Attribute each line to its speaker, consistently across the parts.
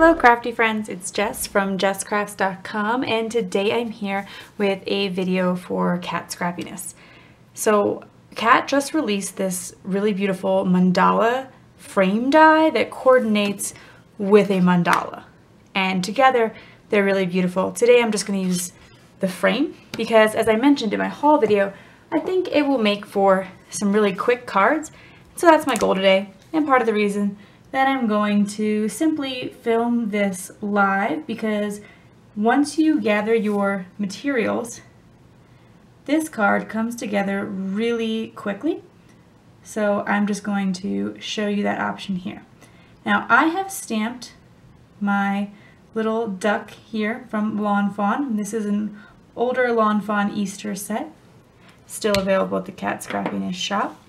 Speaker 1: Hello crafty friends, it's Jess from jesscrafts.com, and today I'm here with a video for Cat Scrappiness. So Cat just released this really beautiful mandala frame die that coordinates with a mandala, and together they're really beautiful. Today I'm just going to use the frame because, as I mentioned in my haul video, I think it will make for some really quick cards. So that's my goal today, and part of the reason that I'm going to simply film this live, because once you gather your materials, this card comes together really quickly. So I'm just going to show you that option here. Now I have stamped my little duck here from Lawn Fawn. This is an older Lawn Fawn Easter set, still available at the Cat Scrappiness shop.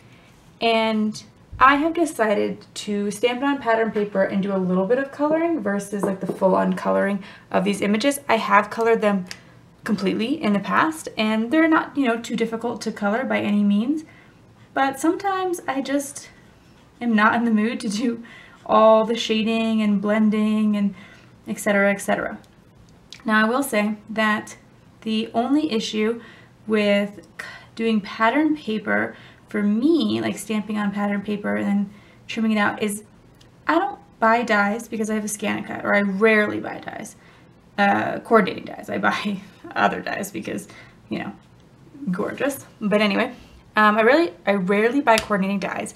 Speaker 1: And I have decided to stamp it on pattern paper and do a little bit of coloring versus like the full-on coloring of these images. I have colored them completely in the past, and they're not, too difficult to color by any means. But sometimes I just am not in the mood to do all the shading and blending and etc., etc. Now I will say that the only issue with doing pattern paper for me, like stamping on pattern paper and then trimming it out, is I don't buy dies because I have a scan and cut, or I rarely buy dies, coordinating dies. I buy other dies because, gorgeous. But anyway, I rarely buy coordinating dies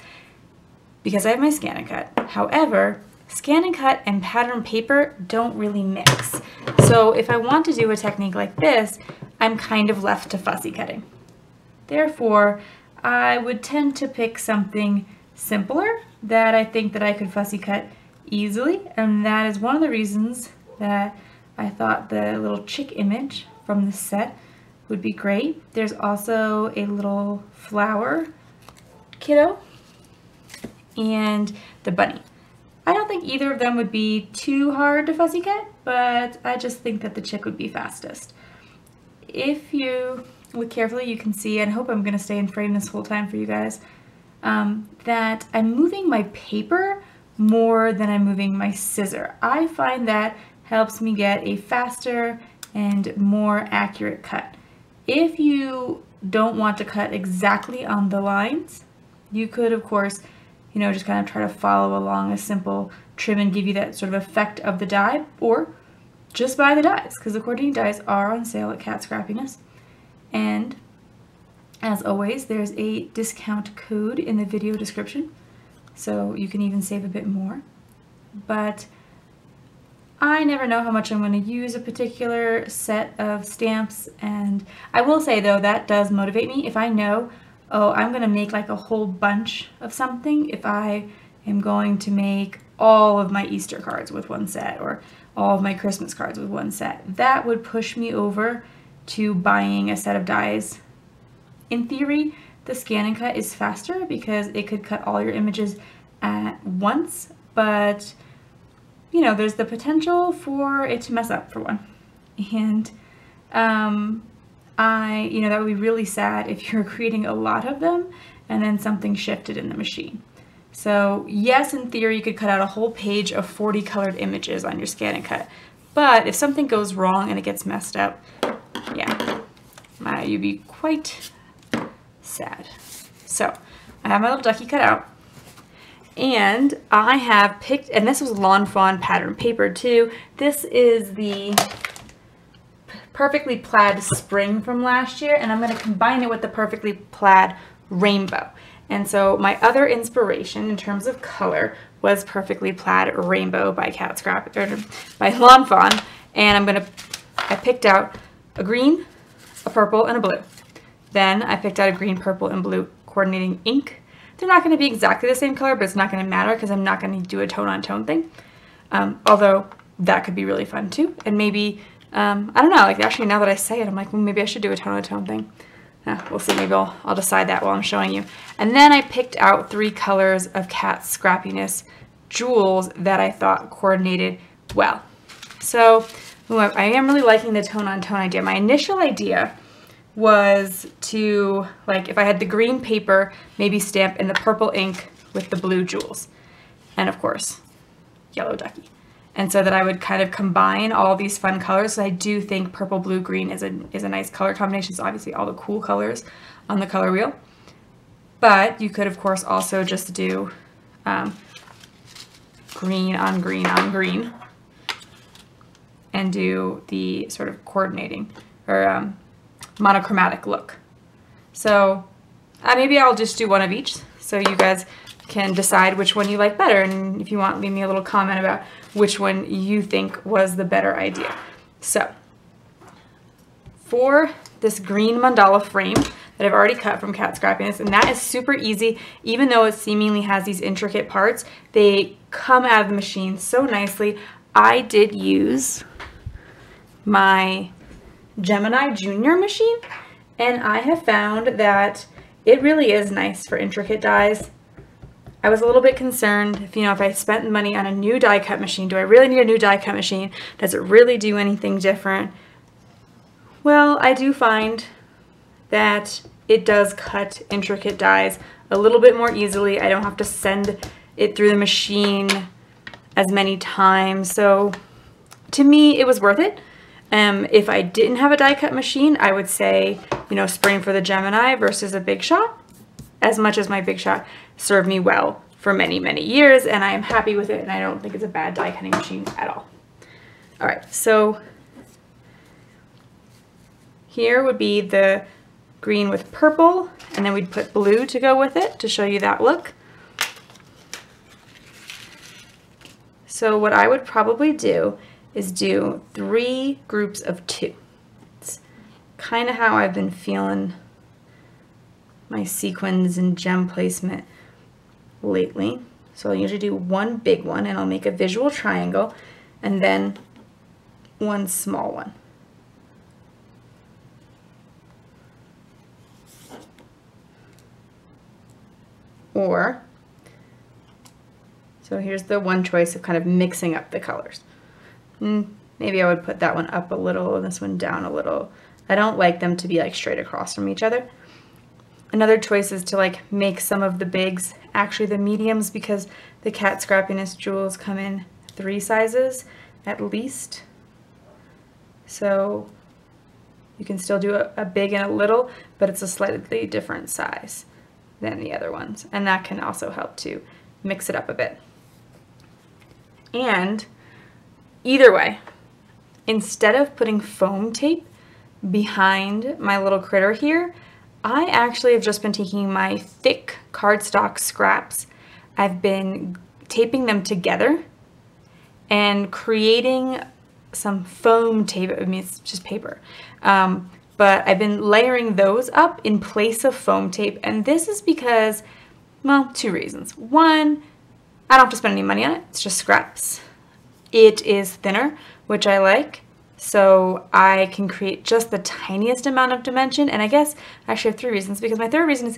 Speaker 1: because I have my scan and cut. However, scan and cut and pattern paper don't really mix. So if I want to do a technique like this, I'm kind of left to fussy cutting. Therefore, I would tend to pick something simpler that I think that I could fussy cut easily, and that is one of the reasons that I thought the little chick image from the set would be great. There's also a little flower kiddo and the bunny. I don't think either of them would be too hard to fussy cut, but I just think that the chick would be fastest. If you look carefully, you can see, and I hope I'm going to stay in frame this whole time for you guys, that I'm moving my paper more than I'm moving my scissor. I find that helps me get a faster and more accurate cut. If you don't want to cut exactly on the lines, you could, of course, just kind of try to follow along a simple trim and give you that sort of effect of the die, or just buy the dies, because the coordinating dies are on sale at Cat Scrappiness. And as always, there's a discount code in the video description, so you can even save a bit more. But I never know how much I'm going to use a particular set of stamps, and I will say though, that does motivate me. If I know, oh, I'm going to make like a whole bunch of something, if I am going to make all of my Easter cards with one set, or all of my Christmas cards with one set, that would push me over to buying a set of dies. In theory, the scan and cut is faster because it could cut all your images at once, but there's the potential for it to mess up, for one. And that would be really sad if you're creating a lot of them and then something shifted in the machine. So yes, in theory, you could cut out a whole page of 40 colored images on your scan and cut, but if something goes wrong and it gets messed up, yeah, you'd be quite sad. So I have my little ducky cut out, and I have picked, and this was Lawn Fawn pattern paper too. This is the Perfectly Plaid Spring from last year, and I'm going to combine it with the Perfectly Plaid Rainbow. And so my other inspiration in terms of color was Perfectly Plaid Rainbow by by Lawn Fawn, and I picked out a green, a purple, and a blue. Then I picked out a green, purple, and blue coordinating ink. They're not going to be exactly the same color, but it's not going to matter because I'm not going to do a tone-on-tone thing. Although that could be really fun too. And maybe, I don't know, like actually now that I say it, I'm like, well, maybe I should do a tone-on-tone thing. We'll see, maybe I'll decide that while I'm showing you. And then I picked out 3 colors of Cat Scrappiness jewels that I thought coordinated well. So I am really liking the tone-on-tone idea. My initial idea was to, like, if I had the green paper, maybe stamp in the purple ink with the blue jewels. And of course, yellow ducky. And so that I would kind of combine all these fun colors. So I do think purple, blue, green is a nice color combination. So obviously all the cool colors on the color wheel. But you could, of course, also just do green on green on green and do the sort of coordinating or monochromatic look. So maybe I'll just do one of each so you guys can decide which one you like better. And if you want, leave me a little comment about which one you think was the better idea. So for this green mandala frame that I've already cut from Cat Scrappiness, and that is super easy, even though it seemingly has these intricate parts, they come out of the machine so nicely. I did use my Gemini Junior machine, and I have found that it really is nice for intricate dies. I was a little bit concerned if I spent money on a new die cut machine, do I really need a new die cut machine? Does it really do anything different? Well, I do find that it does cut intricate dies a little bit more easily. I don't have to send it through the machine as many times. So to me, it was worth it. If I didn't have a die cut machine, I would say, spring for the Gemini versus a Big Shot, as much as my Big Shot served me well for many, many years, and I am happy with it, and I don't think it's a bad die cutting machine at all. All right, so here would be the green with purple, and then we'd put blue to go with it to show you that look. So what I would probably do is do 3 groups of 2. It's kind of how I've been feeling my sequins and gem placement lately. So I'll usually do one big one, and I'll make a visual triangle, and then one small one. Or, so here's the one choice of kind of mixing up the colors. Maybe I would put that one up a little and this one down a little. I don't like them to be like straight across from each other. Another choice is to like make some of the bigs actually the mediums, because the Cat Scrappiness jewels come in 3 sizes at least. So you can still do a big and a little, but it's a slightly different size than the other ones. And that can also help to mix it up a bit. And either way, instead of putting foam tape behind my little critter here, I actually have just been taking my thick cardstock scraps. I've been taping them together and creating some foam tape. I mean, it's just paper. But I've been layering those up in place of foam tape. And this is because, well, 2 reasons. One, I don't have to spend any money on it. It's just scraps. It is thinner, which I like, so I can create just the tiniest amount of dimension. And I guess I actually have 3 reasons, because my 3rd reason is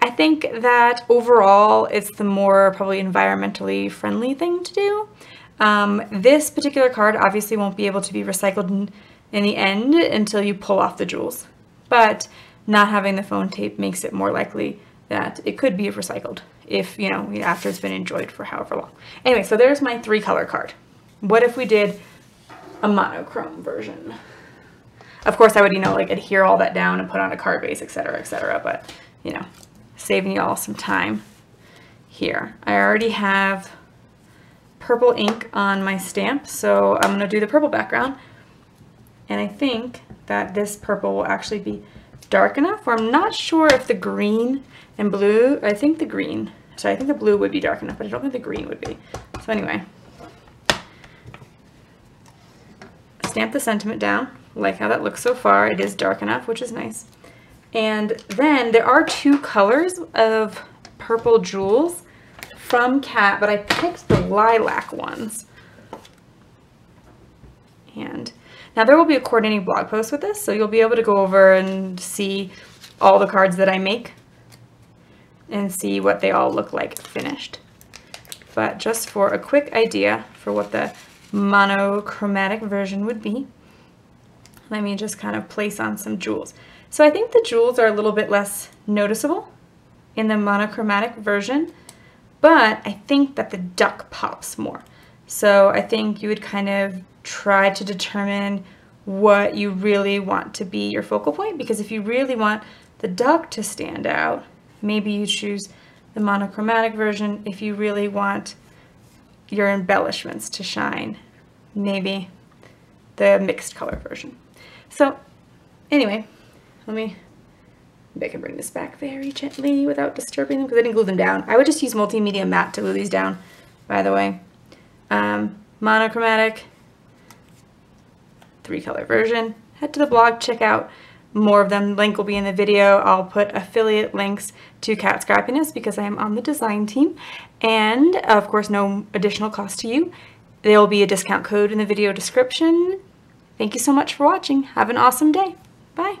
Speaker 1: I think that overall it's the more probably environmentally friendly thing to do. This particular card obviously won't be able to be recycled in the end until you pull off the jewels, but not having the foam tape makes it more likely that it could be recycled if, after it's been enjoyed for however long. Anyway, so there's my 3 color card. What if we did a monochrome version? Of course, I would, like adhere all that down and put on a card base, etc., but, saving you all some time here. I already have purple ink on my stamp, so I'm going to do the purple background. And I think that this purple will actually be dark enough, or I'm not sure if the green and blue, I think the blue would be dark enough, but I don't think the green would be. So anyway, stamp the sentiment down. Like how that looks so far. It is dark enough, which is nice. And then there are 2 colors of purple jewels from Cat, but I picked the lilac ones. And now there will be a coordinating blog post with this, so you'll be able to go over and see all the cards that I make and see what they all look like finished. But just for a quick idea for what the monochromatic version would be, let me just kind of place on some jewels. So I think the jewels are a little bit less noticeable in the monochromatic version, but I think that the duck pops more. So I think you would kind of try to determine what you really want to be your focal point, because if you really want the duck to stand out, maybe you choose the monochromatic version. If you really want your embellishments to shine, maybe the mixed color version. So anyway, maybe I can bring this back very gently without disturbing them, because I didn't glue them down. I would just use multimedia matte to glue these down, by the way. Monochromatic, 3-color version. Head to the blog, check out more of them. Link will be in the video. I'll put affiliate links to Cat Scrappiness because I am on the design team. And of course, no additional cost to you. There will be a discount code in the video description. Thank you so much for watching. Have an awesome day. Bye.